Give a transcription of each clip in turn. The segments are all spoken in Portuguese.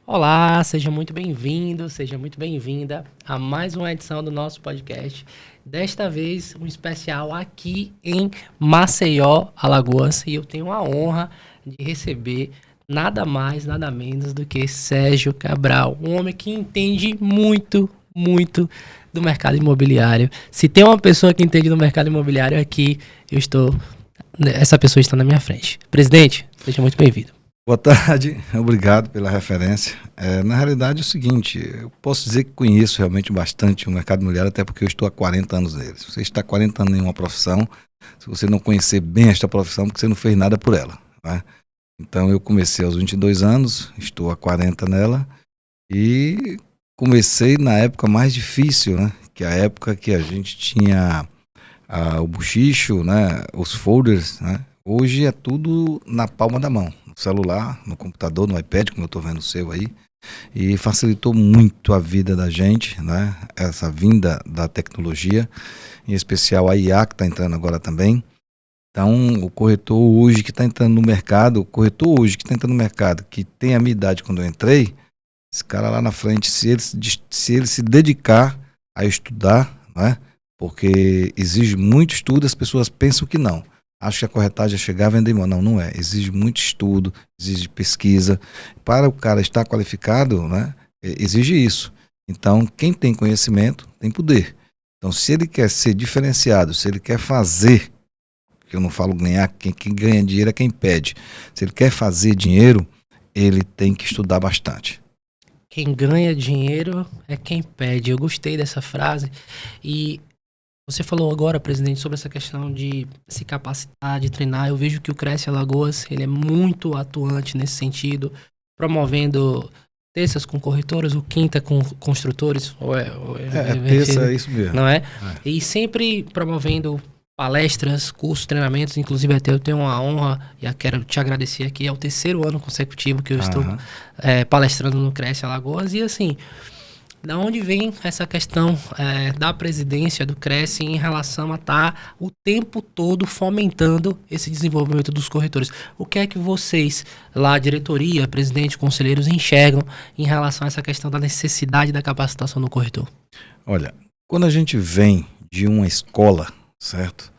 Olá, seja muito bem-vindo, seja muito bem-vinda a mais uma edição do nosso podcast. Desta vez, um especial aqui em Maceió, Alagoas. E eu tenho a honra de receber nada mais, nada menos do que Sérgio Cabral, um homem que entende muito do mercado imobiliário. Se tem uma pessoa que entende do mercado imobiliário aqui, essa pessoa está na minha frente. Presidente, seja muito bem-vindo. Boa tarde, obrigado pela referência. Na realidade é o seguinte, eu posso dizer que conheço realmente bastante o mercado imobiliário, até porque eu estou há 40 anos nele. Se você está há 40 anos em uma profissão, se você não conhecer bem esta profissão, porque você não fez nada por ela, né? Então eu comecei aos 22 anos, estou há 40 nela e comecei na época mais difícil, né? Que é a época que a gente tinha o buchicho, né? Os folders, né? Hoje é tudo na palma da mão. Celular, no computador, no iPad, como eu estou vendo o seu aí, e facilitou muito a vida da gente, né? Essa vinda da tecnologia, em especial a IA que está entrando agora também. Então, o corretor hoje que está entrando no mercado, que tem a minha idade quando eu entrei, esse cara lá na frente, se ele se dedicar a estudar, né? Porque exige muito estudo, as pessoas pensam que não. Acho que a corretagem é chegar a vender imóvel. Não é. Exige muito estudo, exige pesquisa. Para o cara estar qualificado, né, exige isso. Então, quem tem conhecimento tem poder. Então, se ele quer ser diferenciado, se ele quer fazer, que eu não falo ganhar, quem ganha dinheiro é quem pede. Se ele quer fazer dinheiro, ele tem que estudar bastante. Quem ganha dinheiro é quem pede. Eu gostei dessa frase. E você falou agora, presidente, sobre essa questão de se capacitar, de treinar. Eu vejo que o Cresce Alagoas, ele é muito atuante nesse sentido, promovendo terças com corretores, ou quinta com construtores. Terça, é isso mesmo. Não é? E sempre promovendo palestras, cursos, treinamentos. Inclusive, até eu tenho uma honra, e quero te agradecer aqui, é o 3º ano consecutivo que eu estou palestrando no Cresce Alagoas. E assim, da onde vem essa questão da presidência do Cresce em relação a estar o tempo todo fomentando esse desenvolvimento dos corretores? O que é que vocês, lá, diretoria, presidente, conselheiros, enxergam em relação a essa questão da necessidade da capacitação do corretor? Olha, quando a gente vem de uma escola, certo?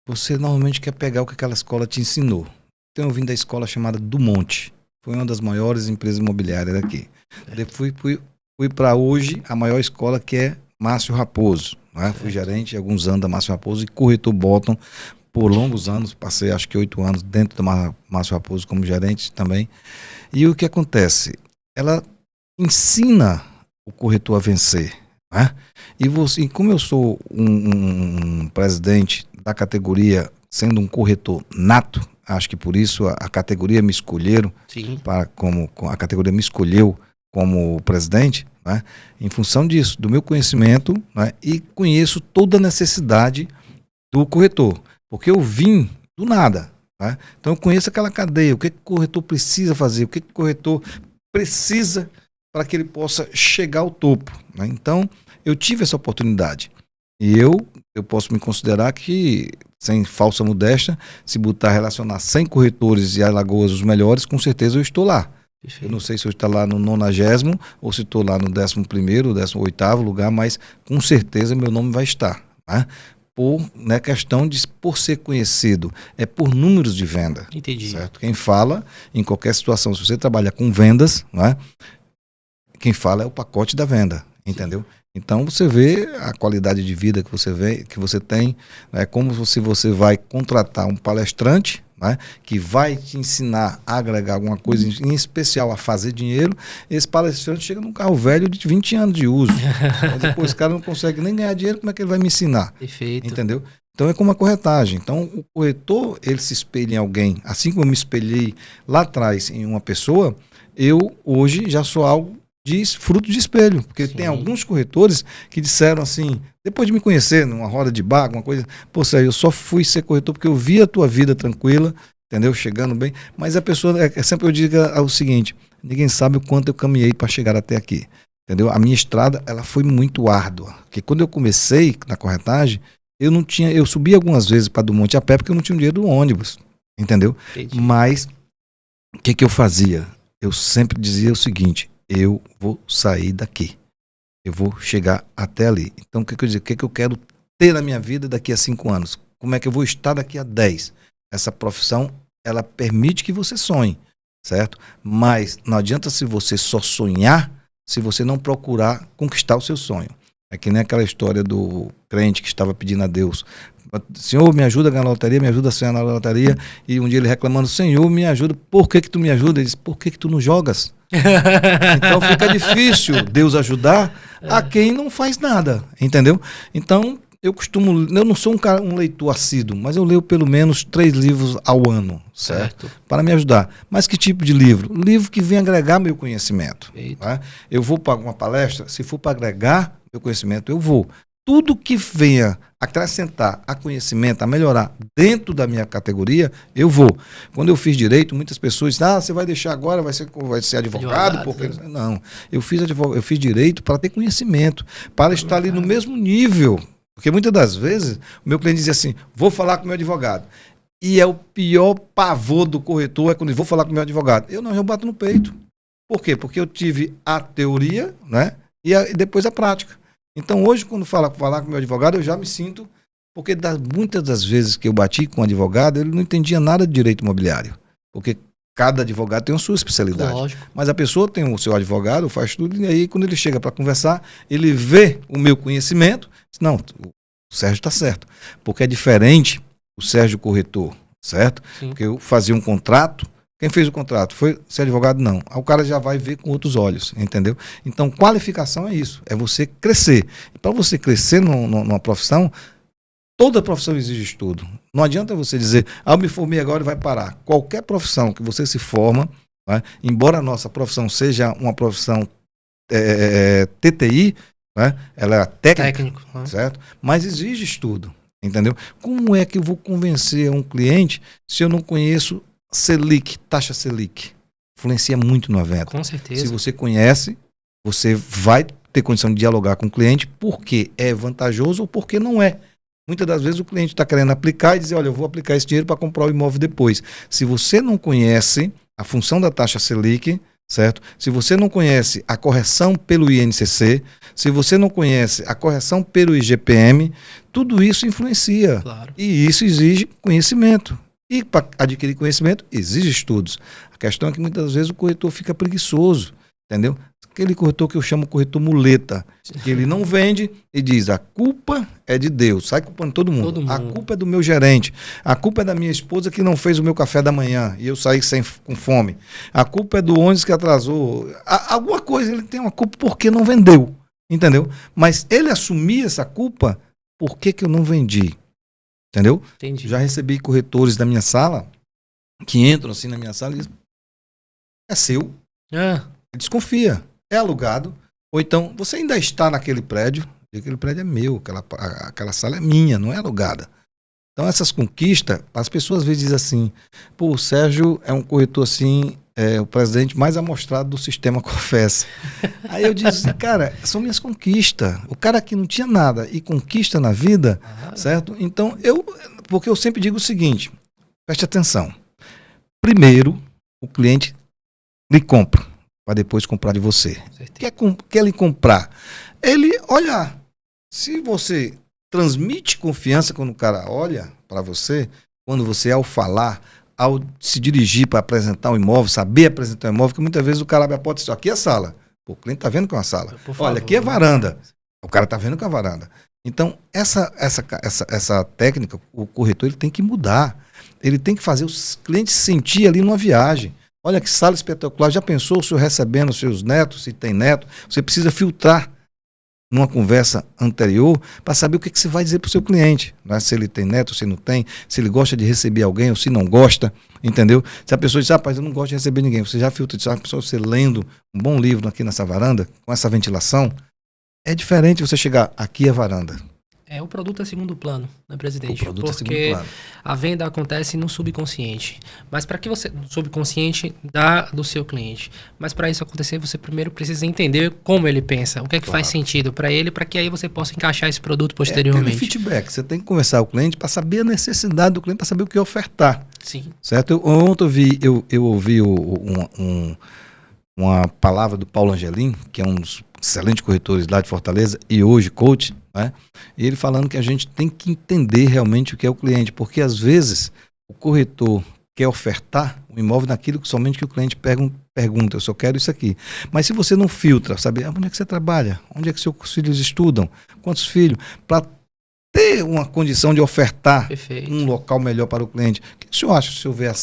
Você normalmente quer pegar o que aquela escola te ensinou. Tenho vindo da escola chamada do Monte. Foi uma das maiores empresas imobiliárias daqui. Depois fui para hoje a maior escola, que é Márcio Raposo, né? Fui gerente há alguns anos da Márcio Raposo e corretor Bottom por longos anos. Passei acho que 8 anos dentro da Márcio Raposo como gerente também. E o que acontece? Ela ensina o corretor a vencer, né? E como eu sou um presidente da categoria, sendo um corretor nato, acho que por isso a categoria me escolheram, a categoria me escolheu como presidente, né, em função disso, do meu conhecimento, né, e conheço toda a necessidade do corretor, porque eu vim do nada, né, então eu conheço aquela cadeia, o que o corretor precisa fazer, o que o corretor precisa para que ele possa chegar ao topo, né. Então eu tive essa oportunidade e eu posso me considerar que, sem falsa modéstia, se botar relacionar 100 corretores e Alagoas os melhores, com certeza eu estou lá. Eu não sei se eu estou lá no 90º ou se estou lá no 11º, 18º lugar, mas com certeza meu nome vai estar, né? Questão de por ser conhecido, é por números de venda. Entendi. Certo? Quem fala, em qualquer situação, se você trabalha com vendas, né, quem fala é o pacote da venda, entendeu? Então você vê a qualidade de vida que você tem, né, como se você vai contratar um palestrante, né, que vai te ensinar a agregar alguma coisa, em especial a fazer dinheiro. Esse palestrante chega num carro velho de 20 anos de uso. Depois o cara não consegue nem ganhar dinheiro, como é que ele vai me ensinar? Perfeito. Entendeu? Então é como a corretagem. Então o corretor, ele se espelha em alguém. Assim como eu me espelhei lá atrás em uma pessoa, eu hoje já sou algo fruto de espelho, porque tem alguns corretores que disseram assim, depois de me conhecer numa roda de bar, alguma coisa, pô, Sérgio, eu só fui ser corretor porque eu vi a tua vida tranquila, entendeu? Chegando bem, mas a pessoa, sempre eu digo o seguinte, ninguém sabe o quanto eu caminhei para chegar até aqui, entendeu? A minha estrada, ela foi muito árdua, porque quando eu comecei na corretagem, eu subi algumas vezes para do Monte a pé porque eu não tinha dinheiro do ônibus, entendeu? Entendi. Mas o que eu fazia? Eu sempre dizia o seguinte, eu vou sair daqui. Eu vou chegar até ali. Então, o que eu digo? O que eu quero ter na minha vida daqui a 5 anos? Como é que eu vou estar daqui a 10? Essa profissão, ela permite que você sonhe, certo? Mas não adianta se você só sonhar, se você não procurar conquistar o seu sonho. É que nem aquela história do crente que estava pedindo a Deus: Senhor, me ajuda a ganhar na loteria, me ajuda a sonhar na loteria. E um dia ele reclamando: Senhor, me ajuda. Por que tu me ajuda? Ele disse: por que tu não jogas? Então fica difícil Deus ajudar a quem não faz nada, entendeu? Então eu não sou um leitor assíduo, mas eu leio pelo menos 3 livros ao ano, certo? Para me ajudar. Mas que tipo de livro? Livro que vem agregar meu conhecimento. Tá? Eu vou para uma palestra, se for para agregar meu conhecimento, eu vou. Tudo que venha acrescentar a conhecimento, a melhorar dentro da minha categoria, eu vou. Quando eu fiz direito, muitas pessoas dizem: você vai deixar agora, vai ser advogado? Porque... Não, eu fiz direito para ter conhecimento, para estar ali no mesmo nível. Porque muitas das vezes o meu cliente dizia assim: vou falar com o meu advogado. E é o pior pavor do corretor, é quando eu vou falar com o meu advogado. Eu bato no peito. Por quê? Porque eu tive a teoria, né, e depois a prática. Então hoje, quando falar com o meu advogado, eu já me sinto... Porque muitas das vezes que eu bati com um advogado, ele não entendia nada de direito imobiliário. Porque cada advogado tem a sua especialidade. Lógico. Mas a pessoa tem o seu advogado, faz tudo, e aí quando ele chega para conversar, ele vê o meu conhecimento, diz: não, o Sérgio está certo. Porque é diferente o Sérgio corretor, certo? Sim. Porque eu fazia um contrato. Quem fez o contrato? Foi ser advogado? Não. Aí o cara já vai ver com outros olhos, entendeu? Então, qualificação é isso, é você crescer. E para você crescer numa profissão, toda profissão exige estudo. Não adianta você dizer: eu me formei agora e vai parar. Qualquer profissão que você se forma, né, embora a nossa profissão seja uma profissão TTI, né, ela é técnico, certo? Mas exige estudo, entendeu? Como é que eu vou convencer um cliente se eu não conheço Selic, taxa Selic? Influencia muito no evento. Com certeza. Se você conhece, você vai ter condição de dialogar com o cliente porque é vantajoso ou porque não é. Muitas das vezes o cliente está querendo aplicar e dizer: olha, eu vou aplicar esse dinheiro para comprar o imóvel depois. Se você não conhece a função da taxa Selic, certo? Se você não conhece a correção pelo INCC, se você não conhece a correção pelo IGPM, tudo isso influencia. Claro. E isso exige conhecimento. E para adquirir conhecimento, exige estudos. A questão é que muitas vezes o corretor fica preguiçoso, entendeu? Aquele corretor que eu chamo corretor muleta, que ele não vende e diz: a culpa é de Deus, sai culpando todo mundo. A culpa é do meu gerente, a culpa é da minha esposa que não fez o meu café da manhã e eu saí com fome, a culpa é do ônibus que atrasou, alguma coisa, ele tem uma culpa porque não vendeu, entendeu? Mas ele assumir essa culpa, por que eu não vendi? Entendeu? Entendi. Já recebi corretores da minha sala que entram assim na minha sala e dizem: é seu. Ele desconfia. É alugado. Ou então, você ainda está naquele prédio. Aquele prédio é meu. Aquela sala é minha, não é alugada. Então, essas conquistas, as pessoas às vezes dizem assim: pô, o Sérgio é um corretor assim, o presidente mais amostrado do sistema COFES. Aí eu disse: cara, são minhas conquistas. O cara que não tinha nada e conquista na vida, certo? Então, porque eu sempre digo o seguinte: preste atenção. Primeiro, o cliente lhe compra, para depois comprar de você. Quer lhe comprar? Ele olhar. Se você transmite confiança quando o cara olha para você, quando você, ao falar, ao se dirigir para apresentar um imóvel, saber apresentar um imóvel, que muitas vezes o cara abre a porta e diz: aqui é a sala. Pô, o cliente está vendo que é uma sala. Olha, aqui é varanda. O cara está vendo que é a varanda. Então, essa técnica, o corretor ele tem que mudar. Ele tem que fazer os clientes sentir ali numa viagem. Olha que sala espetacular. Já pensou o senhor recebendo os seus netos, se tem neto? Você precisa filtrar numa conversa anterior para saber o que você vai dizer para o seu cliente, né? Se ele tem neto, se não tem, se ele gosta de receber alguém ou se não gosta, entendeu? Se a pessoa diz: rapaz, eu não gosto de receber ninguém, você já filtra, diz: a pessoa, você lendo um bom livro aqui nessa varanda, com essa ventilação, é diferente você chegar: aqui é a varanda. O produto é segundo plano, né, presidente? O produto porque é segundo plano. A venda acontece no subconsciente. Mas para que você, subconsciente do seu cliente. Mas para isso acontecer, você primeiro precisa entender como ele pensa, o que é que faz sentido para ele, para que aí você possa encaixar esse produto posteriormente. É feedback. Você tem que conversar com o cliente para saber a necessidade do cliente, para saber o que ofertar. Sim. Certo? Ontem eu ouvi uma palavra do Paulo Angelim, que é um dos excelentes corretores lá de Fortaleza e hoje coach, né? E ele falando que a gente tem que entender realmente o que é o cliente, porque às vezes o corretor quer ofertar o imóvel naquilo que somente que o cliente pergunta, eu só quero isso aqui. Mas se você não filtra, sabe, onde é que você trabalha? Onde é que seus filhos estudam? Quantos filhos? Para ter uma condição de ofertar Perfeito. Um local melhor para o cliente. O que o senhor acha se houver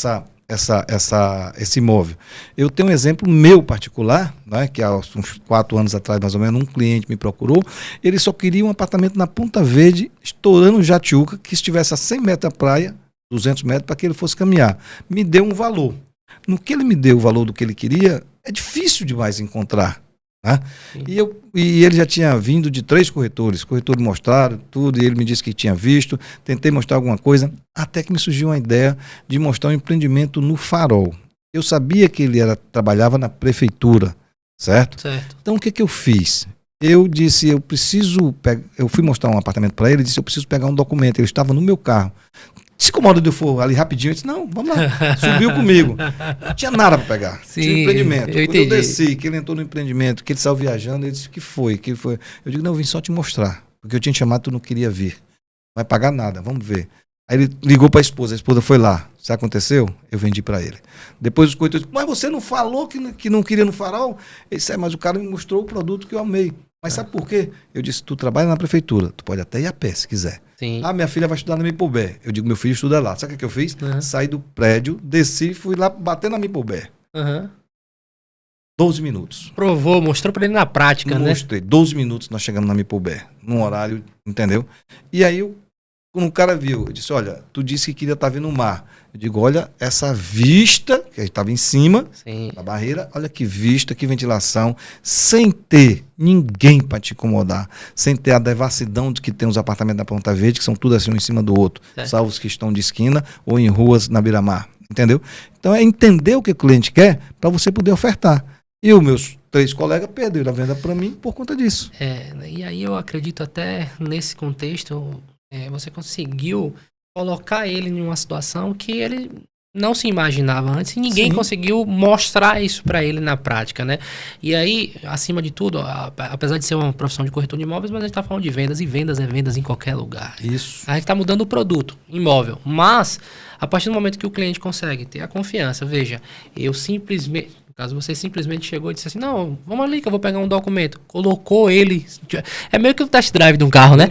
esse imóvel? Eu tenho um exemplo meu particular, né, que há uns 4 anos atrás, mais ou menos, um cliente me procurou, ele só queria um apartamento na Ponta Verde, estourando Jatiuca, que estivesse a 100 metros da praia, 200 metros, para que ele fosse caminhar. Me deu um valor. No que ele me deu o valor do que ele queria, é difícil demais encontrar. Né? E ele já tinha vindo de 3 corretores mostraram tudo, e ele me disse que tinha visto, tentei mostrar alguma coisa, até que me surgiu uma ideia de mostrar um empreendimento no Farol. Eu sabia que ele trabalhava na prefeitura, certo? Então o que eu fiz? Eu disse, eu fui mostrar um apartamento para ele, disse, eu preciso pegar um documento, ele estava no meu carro. Se incomoda de eu for ali rapidinho, eu disse, não, vamos lá. Subiu comigo. Não tinha nada para pegar. Sim, tinha empreendimento. Quando eu desci, que ele entrou no empreendimento, que ele saiu viajando, ele disse, que foi? Eu digo, não, eu vim só te mostrar. Porque eu tinha te chamado, tu não queria vir. Não vai pagar nada, vamos ver. Aí ele ligou para a esposa foi lá. Isso aconteceu? Eu vendi para ele. Depois os corretores, mas você não falou que não queria no Farol? Ele disse, mas o cara me mostrou o produto que eu amei. Mas sabe por quê? Eu disse, tu trabalha na prefeitura, tu pode até ir a pé se quiser. Sim. Ah, minha filha vai estudar na Mipobé. Eu digo, meu filho estuda lá. Sabe o que eu fiz? Saí do prédio, desci, fui lá bater na Mipobé. 12 minutos. Provou, mostrou para ele na prática, né? Mostrei. 12 minutos nós chegamos na Mipobé, num horário, entendeu? E aí, quando o cara viu, eu disse, olha, tu disse que queria estar vendo o mar. Eu digo, olha, essa vista, que estava em cima da barreira, olha que vista, que ventilação, sem ter ninguém para te incomodar, sem ter a devassidão de que tem os apartamentos da Ponta Verde, que são tudo assim um em cima do outro, salvo os que estão de esquina ou em ruas na beira-mar, entendeu? Então é entender o que o cliente quer para você poder ofertar. E os meus 3 colegas perderam a venda para mim por conta disso. E aí eu acredito até nesse contexto, você conseguiu colocar ele em uma situação que ele não se imaginava antes e ninguém conseguiu mostrar isso para ele na prática, né? E aí, acima de tudo, apesar de ser uma profissão de corretor de imóveis, mas a gente está falando de vendas, e vendas é vendas em qualquer lugar. Isso. A gente está mudando o produto, imóvel, mas a partir do momento que o cliente consegue ter a confiança, veja, no caso, você simplesmente chegou e disse assim, não, vamos ali que eu vou pegar um documento. Colocou ele, é meio que o test drive de um carro, né?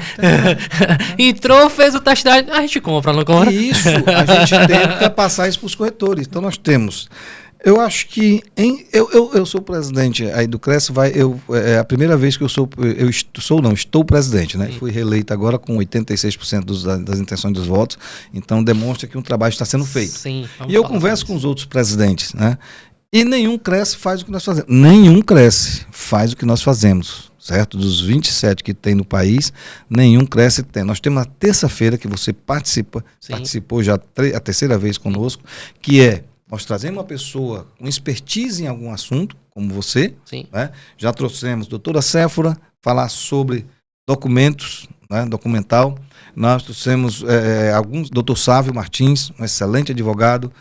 Entrou, fez o test drive, a gente compra, não compra? Isso, a gente tenta passar isso para os corretores. Então nós temos, eu sou presidente aí do Cresce, é a primeira vez que estou presidente, né? Fui reeleito agora com 86% das intenções dos votos, então demonstra que um trabalho está sendo feito. E eu converso com os outros presidentes, né? E nenhum Cresce faz o que nós fazemos. Nenhum Cresce faz o que nós fazemos, certo? Dos 27 que tem no país, nenhum Cresce tem. Nós temos uma terça-feira que você participou já a terceira vez conosco, que nós trazemos uma pessoa com expertise em algum assunto, como você, né? Já trouxemos a doutora Séfora falar sobre documentos, né? Documental. Nós trouxemos doutor Sávio Martins, um excelente advogado.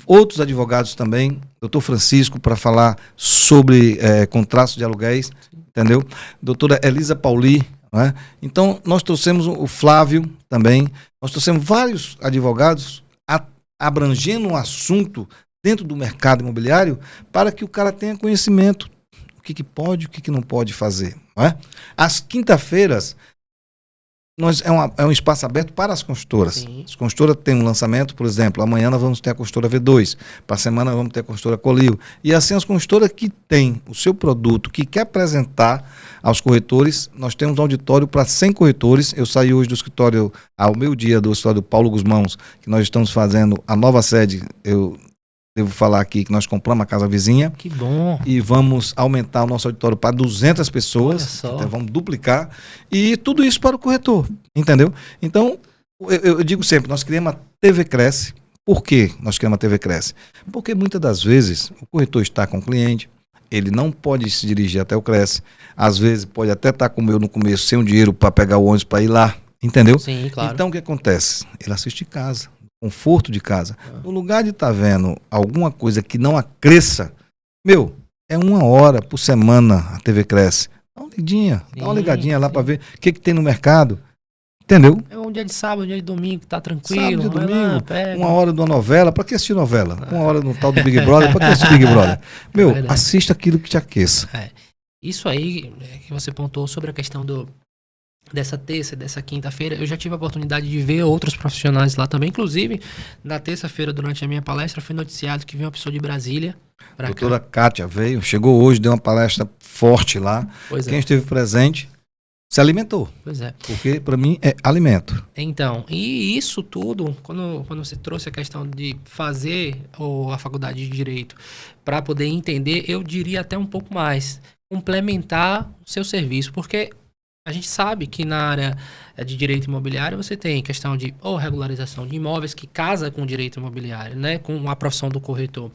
Outros advogados também, doutor Francisco, para falar sobre contratos de aluguéis, entendeu? Doutora Elisa Pauli, né? Então, nós trouxemos o Flávio também, nós trouxemos vários advogados abrangendo um assunto dentro do mercado imobiliário para que o cara tenha conhecimento, o que pode e o que não pode fazer. Não é? Às quinta-feiras, é um espaço aberto para as consultoras. As consultoras têm um lançamento, por exemplo, amanhã nós vamos ter a consultora V2, para a semana vamos ter a consultora Colio. E assim, as consultoras que têm o seu produto, que quer apresentar aos corretores, nós temos um auditório para 100 corretores. Eu saí hoje do escritório, ao meio-dia, do escritório Paulo Gusmãos, que nós estamos fazendo a nova sede. Eu devo falar aqui que nós compramos a casa vizinha. Que bom! E vamos aumentar o nosso auditório para 200 pessoas. Então vamos duplicar. E tudo isso para o corretor, entendeu? Então, eu digo sempre, nós criamos a TV Cresce. Por que nós criamos a TV Cresce? Porque muitas das vezes o corretor está com o cliente, ele não pode se dirigir até o Cresce. Às vezes pode até estar como eu no começo, sem o dinheiro para pegar o ônibus para ir lá, entendeu? Sim, claro. Então o que acontece? Ele assiste em casa. Conforto de casa. No lugar de estar vendo alguma coisa que não acresça, É 1 hora por semana a TV Cresce. Dá uma lidinha, dá uma ligadinha lá para ver o que tem no mercado. Entendeu? É um dia de sábado, um dia de domingo, tá tranquilo. Sábado, domingo, lá, pega. 1 hora de uma novela. Pra que assistir novela? 1 hora no tal do Big Brother. Pra que assistir Big Brother? Meu, assista aquilo que te aqueça. Isso aí que você pontuou sobre a questão dessa terça, dessa quinta-feira, eu já tive a oportunidade de ver outros profissionais lá também. Inclusive, na terça-feira, durante a minha palestra, foi noticiado que veio uma pessoa de Brasília. A doutora Kátia veio, chegou hoje, deu uma palestra forte lá. Quem esteve presente se alimentou. Pois é. Porque para mim é alimento. Então, e isso tudo, quando você trouxe a questão de fazer a faculdade de Direito para poder entender, eu diria até um pouco mais, complementar o seu serviço, porque a gente sabe que na área de direito imobiliário você tem questão de regularização de imóveis que casa com o direito imobiliário, né, com a profissão do corretor.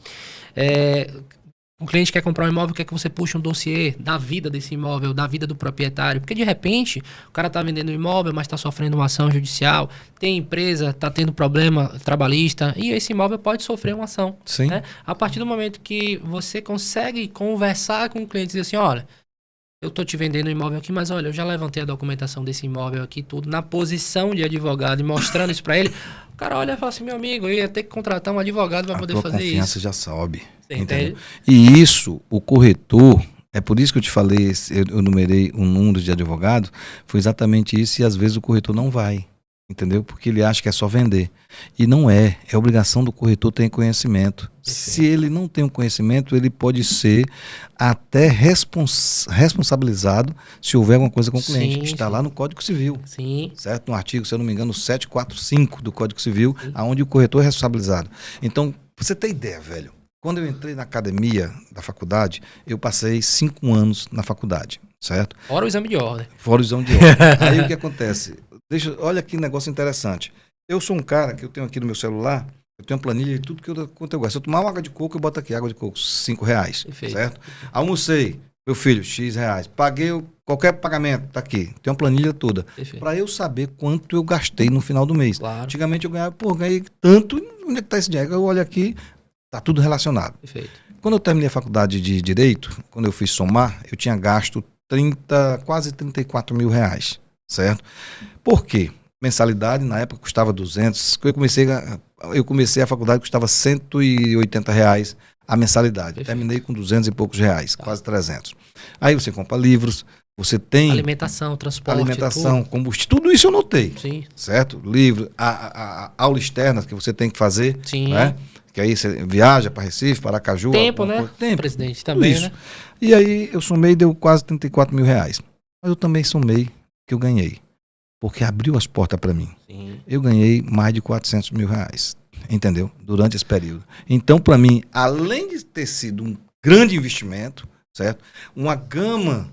O cliente quer comprar um imóvel, quer que você puxe um dossiê da vida desse imóvel, da vida do proprietário. Porque, de repente, o cara está vendendo um imóvel, mas está sofrendo uma ação judicial. Tem empresa, está tendo problema trabalhista. E esse imóvel pode sofrer uma ação. Sim. Né? A partir do momento que você consegue conversar com o cliente e dizer assim, olha, eu estou te vendendo um imóvel aqui, mas olha, eu já levantei a documentação desse imóvel aqui, tudo, na posição de advogado e mostrando isso para ele. O cara olha e fala assim, meu amigo, eu ia ter que contratar um advogado para poder fazer isso. A confiança já sobe. Entende? E isso, o corretor, é por isso que eu te falei, eu numerei um número de advogados, foi exatamente isso, e às vezes o corretor não vai, entendeu? Porque ele acha que é só vender. E não é obrigação do corretor ter conhecimento. Se ele não tem um conhecimento, ele pode ser até responsabilizado se houver alguma coisa com o cliente, que está lá no Código Civil. Sim. Certo? No artigo, se eu não me engano, 745 do Código Civil, onde o corretor é responsabilizado. Então, pra você ter ideia, velho, quando eu entrei na academia da faculdade, eu passei 5 anos na faculdade, certo? Fora o exame de ordem. Fora o exame de ordem. Aí o que acontece? Olha que negócio interessante. Eu sou um cara que eu tenho aqui no meu celular, eu tenho uma planilha de tudo quanto eu gosto. Se eu tomar uma água de coco, eu boto aqui, água de coco, R$5, certo? Almocei, meu filho, X reais. Paguei qualquer pagamento, tá aqui. Tem uma planilha toda. Para eu saber quanto eu gastei no final do mês. Claro. Antigamente eu ganhava, ganhei tanto, onde é que tá esse dinheiro? Eu olho aqui, tá tudo relacionado. Perfeito. Quando eu terminei a faculdade de Direito, quando eu fiz somar, eu tinha gasto quase R$34.000, certo? Por quê? Mensalidade, na época, custava 200. Eu comecei a faculdade, custava R$180 a mensalidade. Perfeito. Terminei com 200 e poucos reais, quase 300. Aí você compra livros, você tem... Alimentação, transporte, combustível, tudo isso eu notei. Sim. Certo? Livro, a aula externa que você tem que fazer. Sim. Né? Que aí você viaja para Recife, para Aracaju. Tempo, né? Tempo. Presidente também, isso. Né? E aí eu somei e deu quase R$34.000. Mas eu também somei que eu ganhei. Porque abriu as portas para mim. Sim. Eu ganhei mais de R$400.000, entendeu? Durante esse período. Então, para mim, além de ter sido um grande investimento, certo? Uma gama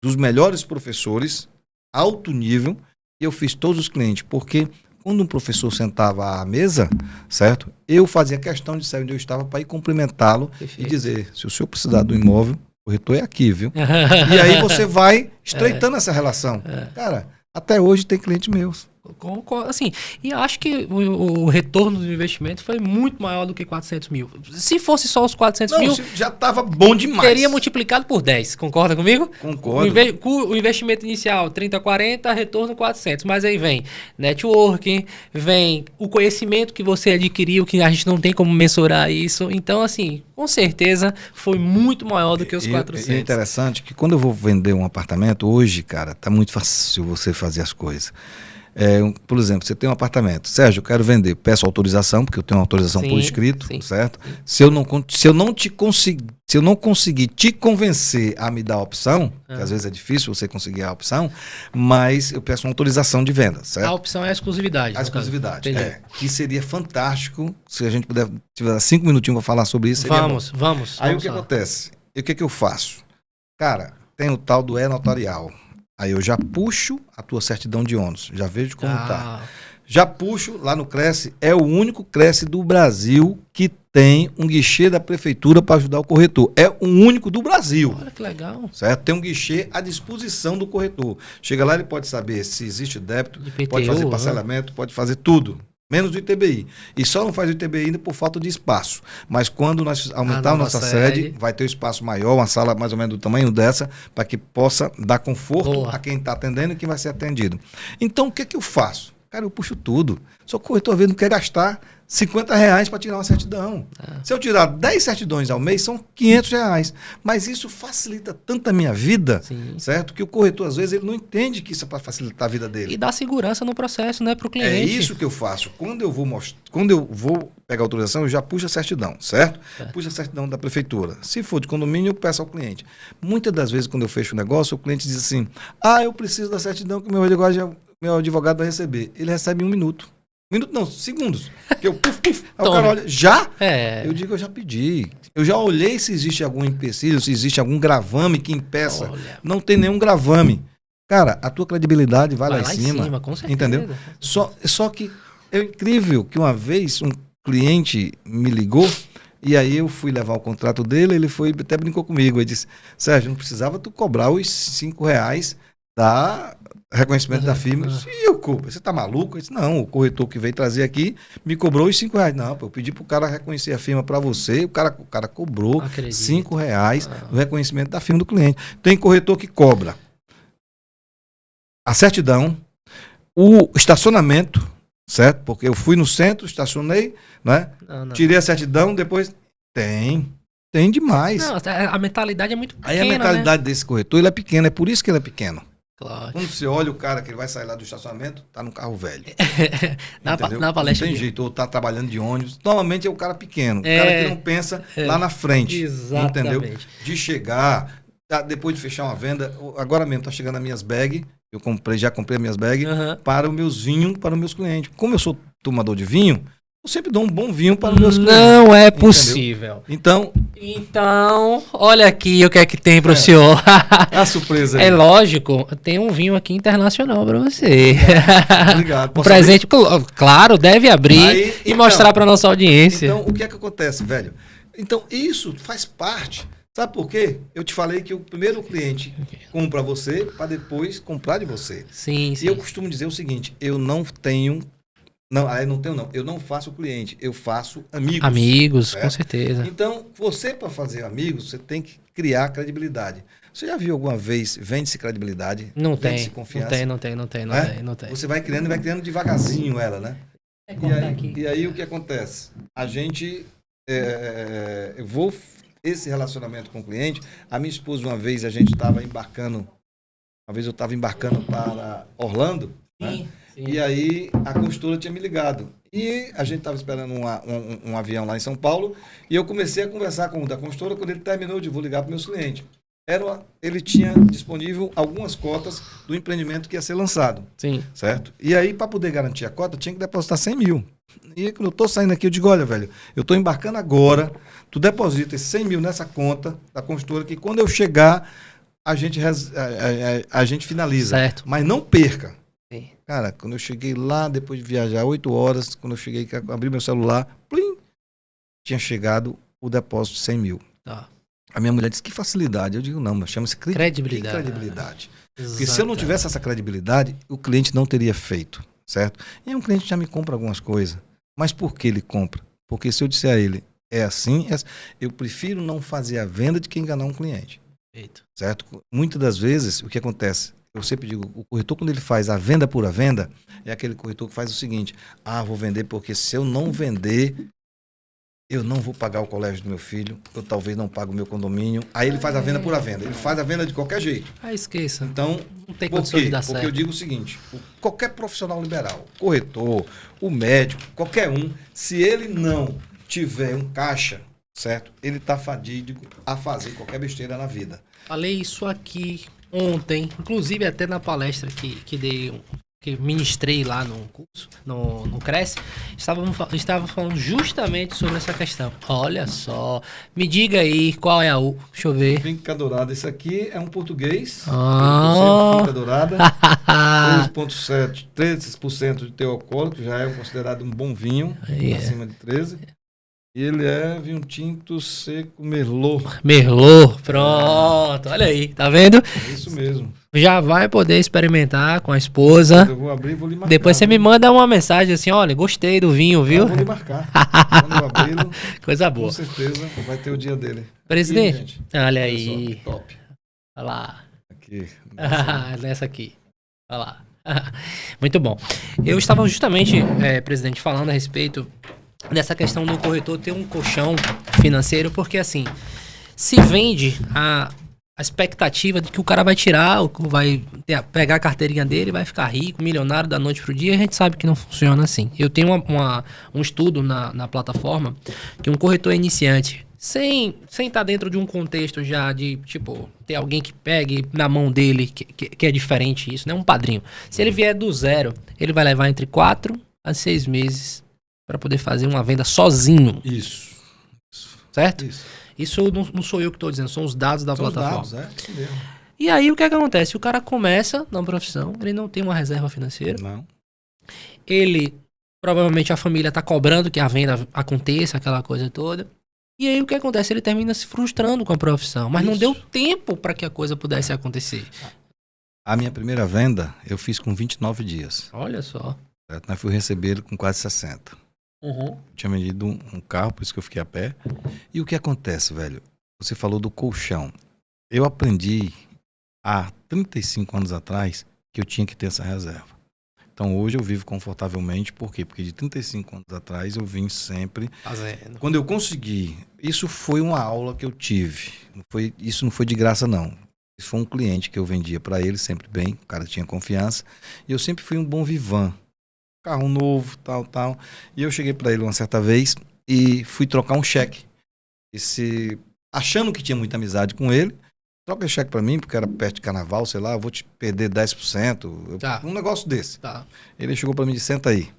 dos melhores professores, alto nível, eu fiz todos os clientes, porque quando um professor sentava à mesa, certo? Eu fazia questão de saber onde eu estava para ir cumprimentá-lo e dizer, se o senhor precisar do imóvel, o corretor é aqui, viu? E aí você vai estreitando essa relação. Cara, até hoje tem clientes meus. Assim, e acho que o retorno do investimento foi muito maior do que 400 mil. Se fosse só os 400 mil... já estava bom demais. Teria multiplicado por 10, concorda comigo? Concordo. O investimento inicial 30, 40, retorno 400. Mas aí vem networking, vem o conhecimento que você adquiriu, que a gente não tem como mensurar isso. Então, assim, com certeza foi muito maior do que os 400. É interessante que quando eu vou vender um apartamento, hoje, cara, tá muito fácil você fazer as coisas. Por exemplo, você tem um apartamento. Sérgio, eu quero vender. Peço autorização, porque eu tenho uma autorização por escrito, certo? Se eu não conseguir te convencer a me dar a opção, que às vezes é difícil você conseguir a opção, mas eu peço uma autorização de venda, certo? A opção é a exclusividade. A exclusividade, que seria fantástico se a gente puder tiver 5 minutinhos para falar sobre isso. Vamos. Aí o que acontece? E o que eu faço? Cara, tem o tal do e-notarial. Aí eu já puxo a tua certidão de ônus, já vejo como tá. Já puxo lá no Cresce, é o único Cresce do Brasil que tem um guichê da prefeitura para ajudar o corretor. É o único do Brasil. Olha que legal. Certo? Tem um guichê à disposição do corretor. Chega lá, ele pode saber se existe débito, IPTU, pode fazer parcelamento, pode fazer tudo. Menos do ITBI. E só não faz o ITBI ainda por falta de espaço. Mas quando nós aumentarmos nossa sede, vai ter um espaço maior, uma sala mais ou menos do tamanho dessa, para que possa dar conforto a quem está atendendo e quem vai ser atendido. Então, o que é que eu faço? Cara, eu puxo tudo. Só que o corretor, às vezes, não quer gastar R$50 para tirar uma certidão. Se eu tirar 10 certidões ao mês, são R$500. Mas isso facilita tanto a minha vida, certo? Que o corretor, às vezes, ele não entende que isso é para facilitar a vida dele. E dá segurança no processo, né, para o cliente. É isso que eu faço. Quando eu vou pegar a autorização, eu já puxo a certidão, certo? Puxo a certidão da prefeitura. Se for de condomínio, eu peço ao cliente. Muitas das vezes, quando eu fecho o negócio, o cliente diz assim, eu preciso da certidão que o meu advogado vai receber. Ele recebe em 1 minuto. Minuto não, segundos. Que eu aí o cara olha, já? Eu digo, eu já pedi. Eu já olhei se existe algum empecilho, se existe algum gravame que impeça. Não tem nenhum gravame. Cara, a tua credibilidade vai lá em cima. Com certeza. Entendeu? Só que é incrível que uma vez um cliente me ligou e aí eu fui levar o contrato dele, ele foi, até brincou comigo. Ele disse, Sérgio, não precisava tu cobrar os R$5 da reconhecimento da firma. E eu cobro. Você tá maluco? Eu disse, não, o corretor que veio trazer aqui me cobrou os R$5. Não, eu pedi pro cara reconhecer a firma para você, o cara cobrou R$5 no reconhecimento da firma do cliente. Tem corretor que cobra a certidão, o estacionamento, certo? Porque eu fui no centro, estacionei, né? Tirei a certidão, depois tem demais. Não, a mentalidade é muito pequena. Aí a mentalidade desse corretor, ele é pequeno, é por isso que ele é pequeno. Claro. Quando você olha o cara que ele vai sair lá do estacionamento, tá num carro velho. Na palestra. Não tem jeito, ou tá trabalhando de ônibus. Normalmente é o cara pequeno, o cara que não pensa lá na frente. Exatamente. Entendeu? De chegar, depois de fechar uma venda, agora mesmo tá chegando as minhas bags, já comprei as minhas bags para os meus vinhos, para os meus clientes. Como eu sou tomador de vinho, eu sempre dou um bom vinho para os meus clientes. Não é possível. Então, olha aqui o que é que tem para o senhor. A surpresa aí. É lógico, tem um vinho aqui internacional para você. Obrigado. Um presente, claro, deve abrir e mostrar para nossa audiência. Então, o que é que acontece, velho? Então, isso faz parte. Sabe por quê? Eu te falei que o primeiro cliente compra você para depois comprar de você. Sim. E eu costumo dizer o seguinte, eu não faço cliente, eu faço amigos. Amigos, certo? Com certeza. Então, você para fazer amigos, você tem que criar credibilidade. Você já viu alguma vez, vende-se credibilidade? Não tem, vende-se confiança? Não tem. Você vai criando devagarzinho ela, né? E aí o que acontece? A gente, esse relacionamento com o cliente, a minha esposa uma vez eu estava embarcando para Orlando, né? E aí a consultora tinha me ligado. E a gente estava esperando um avião lá em São Paulo. E eu comecei a conversar com o da consultora. Quando ele terminou, eu disse, vou ligar para meus clientes. Ele tinha disponível algumas cotas do empreendimento que ia ser lançado. Sim. Certo? E aí, para poder garantir a cota, tinha que depositar 100 mil. E quando eu estou saindo aqui, eu digo, olha, velho, eu estou embarcando agora. Tu deposita esses 100 mil nessa conta da consultora, que quando eu chegar, a gente finaliza. Certo. Mas não perca. Sim. Cara, quando eu cheguei lá, depois de viajar 8 horas, quando eu cheguei, abri meu celular, plim, tinha chegado o depósito de 100 mil. Tá. A minha mulher disse, que facilidade. Eu digo, não, mas chama-se credibilidade. Porque se eu não tivesse essa credibilidade, o cliente não teria feito, certo? E aí um cliente já me compra algumas coisas. Mas por que ele compra? Porque se eu disser a ele, é assim, eu prefiro não fazer a venda do que enganar um cliente. Perfeito. Certo? Muitas das vezes, o que acontece? Eu sempre digo, o corretor, quando ele faz a venda por a venda, é aquele corretor que faz o seguinte, vou vender porque se eu não vender, eu não vou pagar o colégio do meu filho, eu talvez não pague o meu condomínio. Aí ele faz a venda por a venda, ele faz a venda de qualquer jeito. Esqueça. Então, não tem condição de dar certo. Porque eu digo o seguinte, qualquer profissional liberal, corretor, o médico, qualquer um, se ele não tiver um caixa, certo? Ele está fadídico a fazer qualquer besteira na vida. Falei isso aqui ontem, inclusive até na palestra que ministrei lá no curso, no Cresce, estava falando justamente sobre essa questão. Olha só, me diga aí qual é deixa eu ver. Finca Dourada, esse aqui é um português, Finca Dourada, 13% de teor alcoólico, já é considerado um bom vinho, acima de 13%. Ele é vinho tinto seco Merlot. Merlot, pronto. Olha aí, tá vendo? É isso mesmo. Já vai poder experimentar com a esposa. Eu vou abrir e vou lhe marcar. Depois você me manda uma mensagem assim, olha, gostei do vinho, viu? Eu vou lhe marcar. Quando eu abri-lo, coisa boa. Com certeza vai ter o dia dele. Presidente, aqui, olha aí. Só, top. Olha lá. Aqui. Nessa aqui. Olha lá. Muito bom. Eu estava justamente, presidente, falando a respeito dessa questão do corretor ter um colchão financeiro, porque assim, se vende a expectativa de que o cara vai tirar, vai pegar a carteirinha dele, vai ficar rico, milionário da noite pro dia, e a gente sabe que não funciona assim. Eu tenho um estudo na plataforma que um corretor iniciante, sem estar dentro de um contexto já de, tipo, ter alguém que pegue na mão dele, que é diferente isso, né? Um padrinho. Se ele vier do zero, ele vai levar entre 4 a 6 meses para poder fazer uma venda sozinho. Isso. Certo? Isso não sou eu que estou dizendo, são os dados da plataforma. Os dados, isso mesmo. E aí o que acontece? O cara começa na profissão, ele não tem uma reserva financeira. Não. Ele, provavelmente a família está cobrando que a venda aconteça, aquela coisa toda. E aí o que acontece? Ele termina se frustrando com a profissão, mas não deu tempo para que a coisa pudesse acontecer. A minha primeira venda eu fiz com 29 dias. Olha só. Certo? Mas fui receber com quase 60. Uhum. Tinha vendido um carro, por isso que eu fiquei a pé. E o que acontece, velho? Você falou do colchão. Eu aprendi há 35 anos atrás que eu tinha que ter essa reserva. Então hoje eu vivo confortavelmente, por quê? Porque de 35 anos atrás eu vim sempre fazendo. Quando eu consegui, isso foi uma aula que eu tive. Isso não foi de graça, não. Isso foi um cliente que eu vendia para ele, sempre bem, o cara tinha confiança. E eu sempre fui um bom vivan. Carro novo, tal. E eu cheguei para ele uma certa vez e fui trocar um cheque. Achando que tinha muita amizade com ele, troca esse cheque para mim, porque era perto de carnaval, sei lá, eu vou te perder 10%. Um negócio desse. Tá. Ele chegou para mim e disse, senta aí.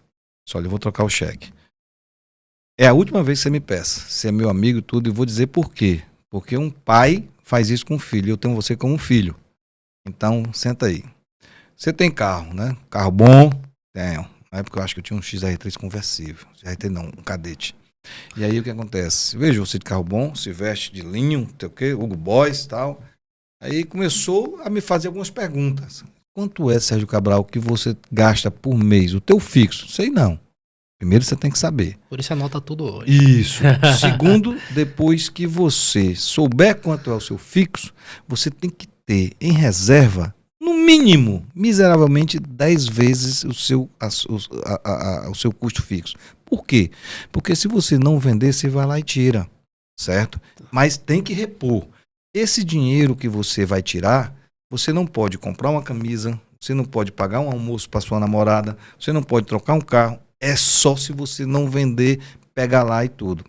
Só, eu vou trocar o cheque. É a última vez que você me peça. Você é meu amigo e tudo, e vou dizer por quê. Porque um pai faz isso com o filho. Eu tenho você como um filho. Então, senta aí. Você tem carro, né? Carro bom? Tenho. Na época eu acho que eu tinha um XR3 conversível. XR3 não, um Cadete. E aí o que acontece? Vejo você de carro bom, se veste de linho, não sei o quê, Hugo Boss e tal. Aí começou a me fazer algumas perguntas. Quanto é, Sérgio Cabral, que você gasta por mês? O teu fixo? Sei não. Primeiro você tem que saber. Por isso anota tudo hoje. Isso. Segundo, depois que você souber quanto é o seu fixo, você tem que ter em reserva, no mínimo, miseravelmente, 10 vezes o seu custo fixo. Por quê? Porque se você não vender, você vai lá e tira, certo? Mas tem que repor. Esse dinheiro que você vai tirar, você não pode comprar uma camisa, você não pode pagar um almoço para sua namorada, você não pode trocar um carro. É só se você não vender, pegar lá e tudo.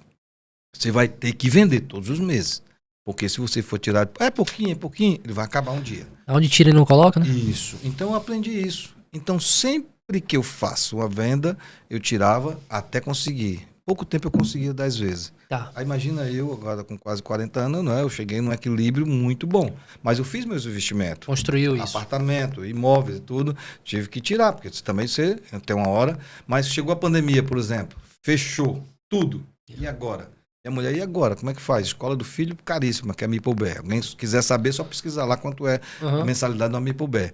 Você vai ter que vender todos os meses. Porque se você for tirar, é pouquinho, ele vai acabar um dia. Onde tira e não coloca, né? Isso. Então eu aprendi isso. Então sempre que eu faço uma venda, eu tirava até conseguir. Pouco tempo eu conseguia 10 vezes. Tá. Aí imagina eu, agora com quase 40 anos, não é? Eu cheguei num equilíbrio muito bom. Mas eu fiz meus investimentos. Construiu isso. Apartamento, imóveis e tudo. Tive que tirar, porque também você tem uma hora. Mas chegou a pandemia, por exemplo. Fechou tudo. E agora? E a mulher, e agora? Como é que faz? Escola do filho, caríssima, que é a Mipobé. Alguém quiser saber, só pesquisar lá quanto é a mensalidade da Mipobé.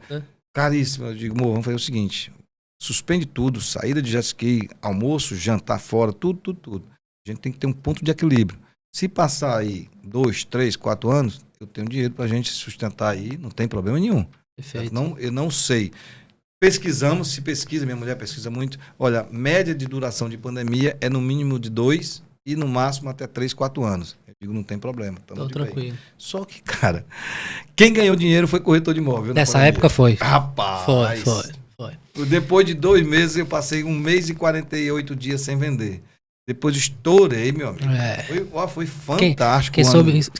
Caríssima. Eu digo, amor, vamos fazer o seguinte. Suspende tudo, saída de jet ski, almoço, jantar fora, tudo. A gente tem que ter um ponto de equilíbrio. Se passar aí 2, 3, 4 anos, eu tenho dinheiro pra gente sustentar aí, não tem problema nenhum. Perfeito. Eu não sei. Pesquisamos, se pesquisa, minha mulher pesquisa muito. Olha, média de duração de pandemia é no mínimo de 2 e no máximo até 3, 4 anos. Eu digo, não tem problema. Tô tranquilo. Bem. Só que, cara, quem ganhou dinheiro foi corretor de imóvel. Nessa época foi. Rapaz. Foi. Depois de 2 meses, eu passei 1 mês e 48 dias sem vender. Depois estourei, meu amigo. Foi fantástico.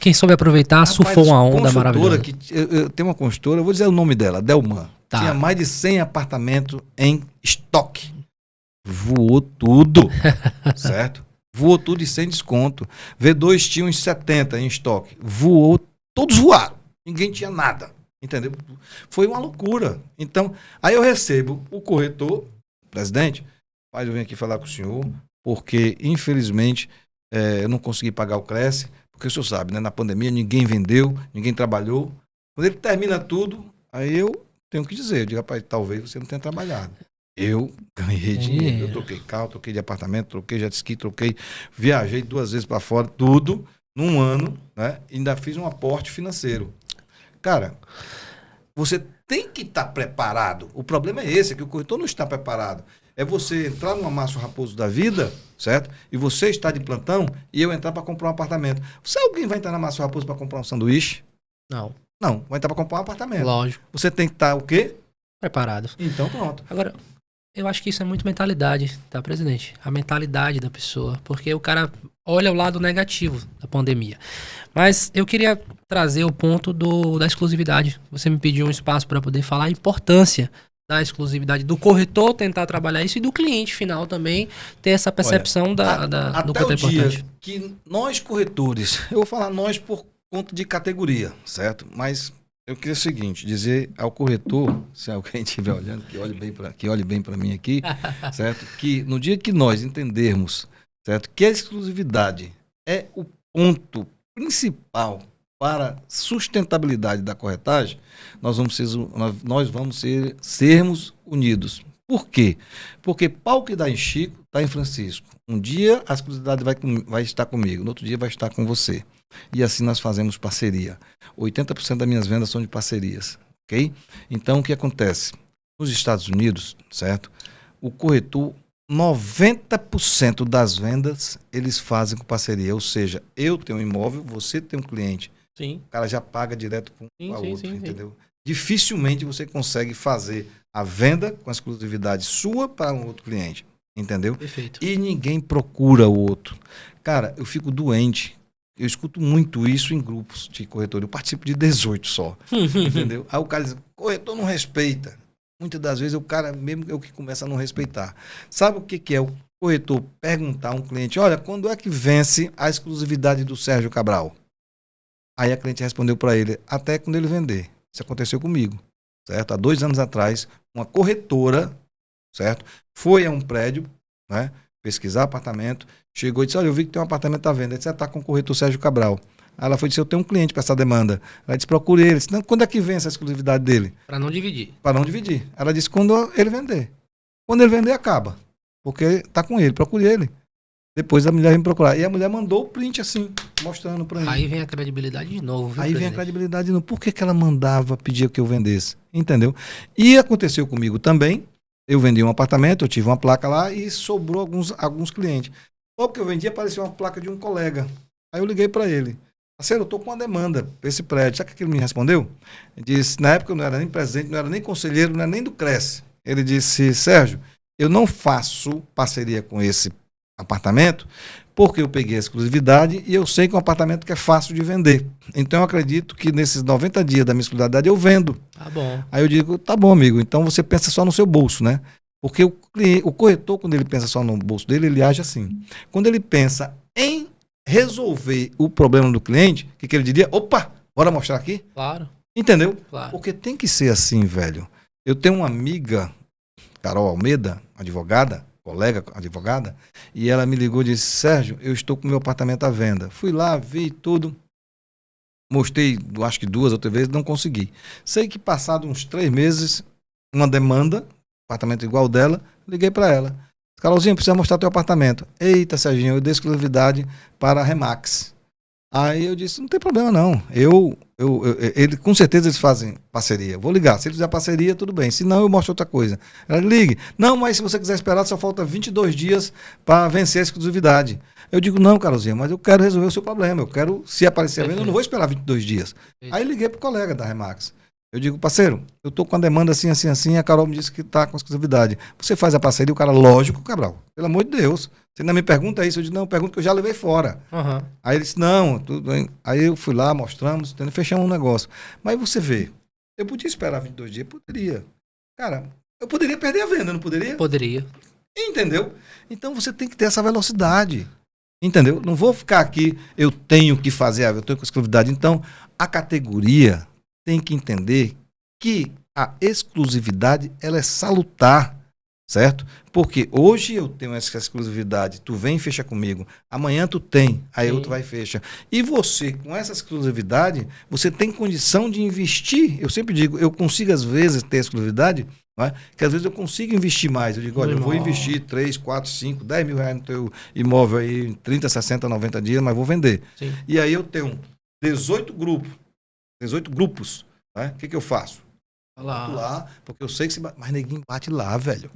Quem soube aproveitar, surfou uma onda maravilhosa. Eu tenho uma consultora, eu vou dizer o nome dela, Delman. Tá. Tinha mais de 100 apartamentos em estoque. Voou tudo, certo? Voou tudo e sem desconto. V2 tinha uns 70 em estoque. Voou, todos voaram. Ninguém tinha nada. Entendeu? Foi uma loucura. Então, aí eu recebo o corretor, presidente, eu venho aqui falar com o senhor, porque, infelizmente, eu não consegui pagar o Cresce, porque o senhor sabe, né? Na pandemia ninguém vendeu, ninguém trabalhou. Quando ele termina tudo, aí eu tenho que dizer, eu digo, rapaz, talvez você não tenha trabalhado. Eu ganhei dinheiro, eu troquei carro, troquei de apartamento, troquei jet ski, viajei 2 vezes para fora, tudo, num ano, né? Ainda fiz um aporte financeiro. Cara, você tem que estar preparado. O problema é esse, é que o corretor não está preparado. É você entrar numa Márcio Raposo da vida, certo? E você está de plantão e eu entrar para comprar um apartamento. Se alguém vai entrar na Márcio Raposo para comprar um sanduíche? Não. Não, vai entrar para comprar um apartamento. Lógico. Você tem que estar o quê? Preparado. Então pronto. Agora, eu acho que isso é muito mentalidade, tá, presidente? A mentalidade da pessoa. Porque o cara olha o lado negativo da pandemia. Mas eu queria trazer o ponto da exclusividade. Você me pediu um espaço para poder falar a importância da exclusividade do corretor tentar trabalhar isso e do cliente final também ter essa percepção do quanto é importante. Que nós corretores, eu vou falar nós por conta de categoria, certo? Mas eu queria o seguinte, dizer ao corretor, se alguém estiver olhando, que olhe bem para mim aqui, certo? Que no dia que nós entendermos, certo, que a exclusividade é o ponto principal para sustentabilidade da corretagem, nós vamos sermos unidos. Por quê? Porque pau que dá em Chico, está em Francisco. Um dia a exclusividade vai estar comigo, no outro dia vai estar com você. E assim nós fazemos parceria. 80% das minhas vendas são de parcerias, ok? Então o que acontece? Nos Estados Unidos, certo? O corretor, 90% das vendas eles fazem com parceria. Ou seja, eu tenho um imóvel, você tem um cliente. Sim. O cara já paga direto com a outro, sim, entendeu? Dificilmente você consegue fazer a venda com a exclusividade sua para um outro cliente, entendeu? Perfeito. E ninguém procura o outro. Cara, eu fico doente. Eu escuto muito isso em grupos de corretor. Eu participo de 18 só, entendeu? Aí o cara diz, corretor não respeita. Muitas das vezes o cara mesmo é o que começa a não respeitar. Sabe o que é o corretor perguntar a um cliente, olha, quando é que vence a exclusividade do Sérgio Cabral? Aí a cliente respondeu para ele, até quando ele vender. Isso aconteceu comigo, certo? Há 2 anos atrás, uma corretora, certo? Foi a um prédio, né? Pesquisar apartamento, chegou e disse, olha, eu vi que tem um apartamento à venda. Ele disse, está com o corretor Sérgio Cabral. Aí ela foi e disse, eu tenho um cliente para essa demanda. Ela disse, procure ele. Disse, quando é que vence a exclusividade dele? Para não dividir. Para não dividir. Ela disse, quando ele vender. Quando ele vender, acaba. Porque está com ele, procure ele. Depois a mulher vem procurar. E a mulher mandou o print assim, mostrando para mim. Aí vem a credibilidade de novo. Viu, Aí vem a credibilidade de novo. Por que ela mandava, pedia que eu vendesse? Entendeu? E aconteceu comigo também. Eu vendi um apartamento, eu tive uma placa lá e sobrou alguns clientes. Logo que eu vendi, apareceu uma placa de um colega. Aí eu liguei para ele. Parceiro, eu estou com uma demanda para esse prédio. Sabe o que ele me respondeu? Ele disse, na época eu não era nem presidente, não era nem conselheiro, não era nem do Cresce. Ele disse, Sérgio, eu não faço parceria com esse apartamento porque eu peguei a exclusividade e eu sei que é um apartamento que é fácil de vender. Então eu acredito que nesses 90 dias da minha exclusividade eu vendo. Tá bom. Aí eu digo, tá bom, amigo, então você pensa só no seu bolso, né? Porque o corretor, quando ele pensa só no bolso dele, ele age assim. Quando ele pensa em resolver o problema do cliente, o que ele diria? Opa, bora mostrar aqui? Claro. Entendeu? Claro. Porque tem que ser assim, velho. Eu tenho uma amiga, Carol Almeida, advogada, colega advogada, e ela me ligou e disse, Sérgio, eu estou com meu apartamento à venda. Fui lá, vi tudo, mostrei, acho que 2 ou 3 vezes, não consegui. Sei que passado uns 3 meses, uma demanda, apartamento igual dela, liguei para ela. Carolzinha, precisa mostrar teu apartamento. Eita, Serginho, eu dei exclusividade para a Remax. Aí eu disse, não tem problema não, ele, com certeza eles fazem parceria, vou ligar, se eles fizer parceria, tudo bem, se não eu mostro outra coisa. Ela ligue, não, mas se você quiser esperar, só falta 22 dias para vencer a exclusividade. Eu digo, não, Carolzinha, mas eu quero resolver o seu problema, eu quero, se aparecer a venda, eu não vou esperar 22 dias. Aí liguei pro colega da Remax. Eu digo, parceiro, eu tô com a demanda assim, assim, assim, a Carol me disse que tá com exclusividade. Você faz a parceria, o cara, lógico, Cabral, pelo amor de Deus. Você ainda me pergunta isso, eu disse, não, eu pergunto que eu já levei fora. Uhum. Aí ele disse, não, tudo bem. Aí eu fui lá, mostramos, fechamos um negócio. Mas você vê, eu podia esperar 22 dias? Poderia. Cara, eu poderia perder a venda, não poderia? Poderia. Entendeu? Então você tem que ter essa velocidade. Entendeu? Não vou ficar aqui, eu tenho que fazer, eu tenho com exclusividade. Então, a categoria tem que entender que a exclusividade, ela é salutar. certo? Porque hoje eu tenho essa exclusividade, tu vem e fecha comigo, amanhã tu tem, aí outro vai e fecha. E você, com essa exclusividade, você tem condição de investir. Eu sempre digo, eu consigo às vezes ter exclusividade, não é? Que às vezes eu consigo investir mais. Eu digo, olha, eu vou investir 3, 4, 5, 10 mil reais no teu imóvel aí em 30, 60, 90 dias, mas vou vender. Sim. E aí eu tenho 18 grupos. Né? O que eu faço? Lá, porque eu sei que mas neguinho bate lá, velho.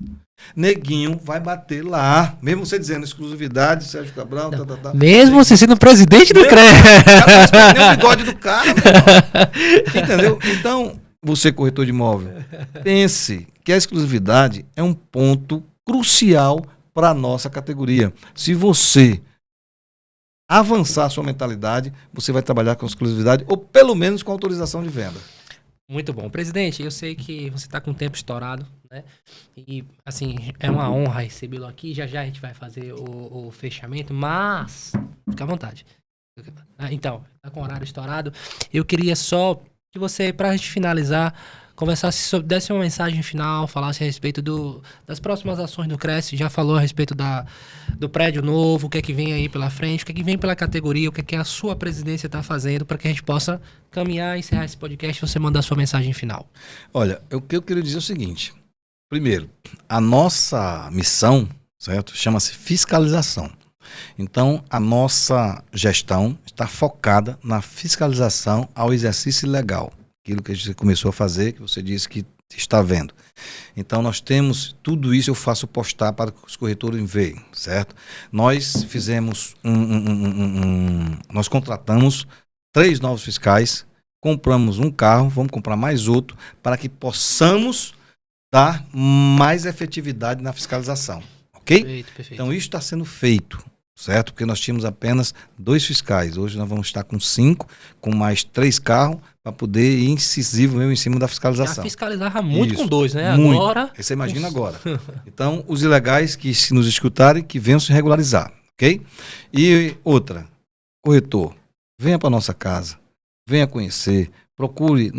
Neguinho vai bater lá. Mesmo você dizendo exclusividade, Sérgio Cabral, Mesmo você sendo presidente do CREA. O bigode do cara, entendeu? Então, você, corretor de imóvel, pense que a exclusividade é um ponto crucial para a nossa categoria. Se você avançar a sua mentalidade, você vai trabalhar com exclusividade ou pelo menos com autorização de venda. Muito bom. Presidente, eu sei que você está com o tempo estourado, né? E, assim, é uma honra recebê-lo aqui. Já já a gente vai fazer o fechamento, mas fica à vontade. Então, está com o horário estourado. Eu queria só que você, para a gente finalizar, conversasse, desse uma mensagem final, falasse a respeito das próximas ações do Cresce. Já falou a respeito do prédio novo, o que é que vem aí pela frente, o que é que vem pela categoria, o que é que a sua presidência está fazendo para que a gente possa caminhar e encerrar esse podcast e você mandar a sua mensagem final. Olha, o que eu queria dizer é o seguinte. Primeiro, a nossa missão, certo, chama-se fiscalização. Então, a nossa gestão está focada na fiscalização ao exercício legal. Aquilo que a gente começou a fazer, que você disse que está vendo. Então, nós temos tudo isso, eu faço postar para que os corretores vejam, certo? Nós fizemos nós contratamos 3 novos fiscais, compramos um carro, vamos comprar mais outro, para que possamos dar mais efetividade na fiscalização, ok? Perfeito. Então, isso está sendo feito, certo? Porque nós tínhamos apenas 2 fiscais, hoje nós vamos estar com 5, com mais 3 carros, para poder ir incisivo mesmo em cima da fiscalização. Já fiscalizava muito isso, com 2, né? Muito. Agora... Você imagina agora. Então, os ilegais que se nos escutarem, que venham se regularizar, ok? E outra, corretor, venha para nossa casa, venha conhecer, procure.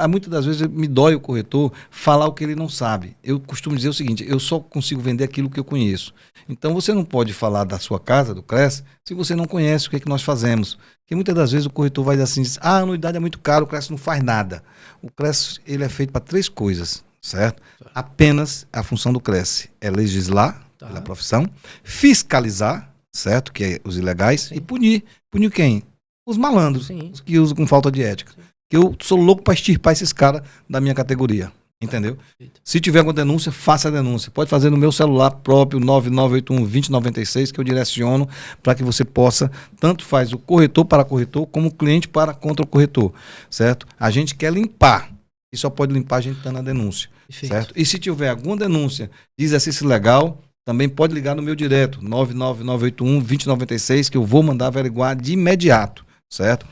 Muitas das vezes me dói o corretor falar o que ele não sabe. Eu costumo dizer o seguinte, eu só consigo vender aquilo que eu conheço. Então você não pode falar da sua casa, do Cresce, se você não conhece o que é que nós fazemos. Porque muitas das vezes o corretor vai dizer assim, a anuidade é muito cara, o Cresce não faz nada. O Cresce ele é feito para 3 coisas, certo? Apenas a função do Cresce é legislar pela profissão, fiscalizar, certo? Que é os ilegais, sim, e punir. Punir quem? Os malandros, sim, os que usam com falta de ética. Sim. Eu sou louco para extirpar esses caras da minha categoria, entendeu? Se tiver alguma denúncia, faça a denúncia. Pode fazer no meu celular próprio, 9981-2096, que eu direciono para que você possa, tanto faz o corretor para corretor, como o cliente para contra o corretor, certo? A gente quer limpar, e só pode limpar a gente dando a denúncia, certo? E se tiver alguma denúncia de exercício legal, também pode ligar no meu direto, 99981-2096, que eu vou mandar averiguar de imediato, certo?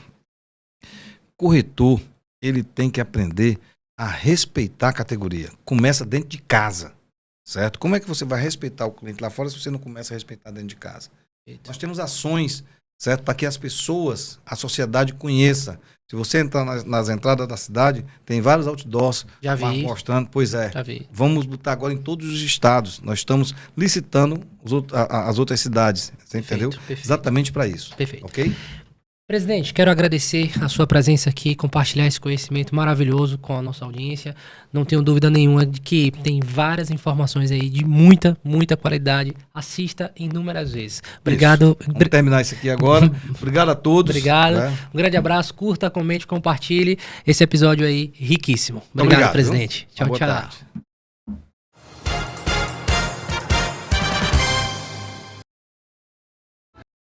Corretor, ele tem que aprender a respeitar a categoria. Começa dentro de casa, certo? Como é que você vai respeitar o cliente lá fora se você não começa a respeitar dentro de casa? Eita. Nós temos ações, certo? Para que as pessoas, a sociedade conheça. Se você entrar nas entradas da cidade, tem vários outdoors mostrando. Pois é. Já vi. Vamos botar agora em todos os estados. Nós estamos licitando as outras cidades. Você entendeu? Perfeito. Exatamente para isso. Perfeito. Ok? Presidente, quero agradecer a sua presença aqui, compartilhar esse conhecimento maravilhoso com a nossa audiência. Não tenho dúvida nenhuma de que tem várias informações aí de muita, muita qualidade. Assista inúmeras vezes. Obrigado. Vamos terminar isso aqui agora. Obrigado a todos. Obrigado. Né? Um grande abraço, curta, comente, compartilhe esse episódio aí riquíssimo. Obrigado, presidente. Viu? Tchau, Boa tchau. Tarde.